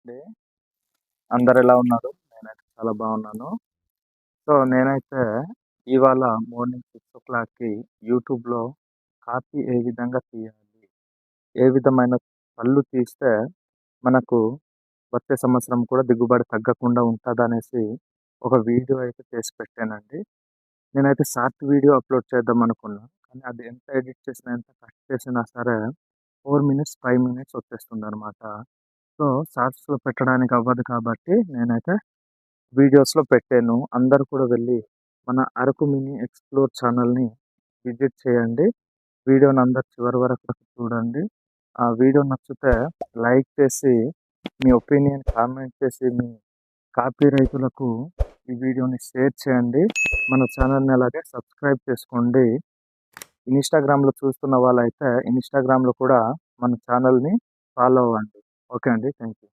అండి. అందరు ఎలా ఉన్నారు? నేనైతే చాలా బాగున్నాను. సో, నేనైతే ఇవాళ మార్నింగ్ 6:00కి యూట్యూబ్‌లో కాఫీ ఏ విధంగా తీయాలి? ఏ విధమైన పళ్ళు తీస్తే మనకు వచ్చే సంవత్సరం కూడా దిగుబడి తగ్గకుండా ఉంటదనేసి ఒక వీడియో అయితే చేసి పెట్టానండి. నేనైతే షార్ట్ వీడియో అప్‌లోడ్ చేద్దాం అనుకున్నా. కానీ అది ఎంత ఎడిట్ చేసినా, ఎంత కట్ చేసినా సరే 4 మినిట్స్, 5 మినిట్స్ వచ్చేస్తుందనమాట. సో, షార్ట్స్‌లో పెట్టడానికి అవ్వదు కాబట్టి నేనైతే వీడియోస్‌లో పెట్టాను. అందరూ కూడా వెళ్ళి మన అరకు మినీ ఎక్స్‌ప్లోర్ ఛానల్‌ని విజిట్ చేయండి. వీడియోని అందరూ చివరి వరకు చూడండి. ఆ వీడియో నచ్చితే లైక్ చేసి, మీ ఒపీనియన్ కామెంట్ చేసి, మీ కాపీ రైతులకు ఈ వీడియోని షేర్ చేయండి. మన ఛానల్‌ని అలాగే సబ్స్క్రైబ్ చేసుకోండి. ఇన్‌స్టాగ్రామ్‌లో చూస్తున్న వాళ్ళైతే ఇన్‌స్టాగ్రామ్‌లో కూడా మన ఛానల్‌ని ఫాలో అవ్వండి. ఓకే అండి. Thank you.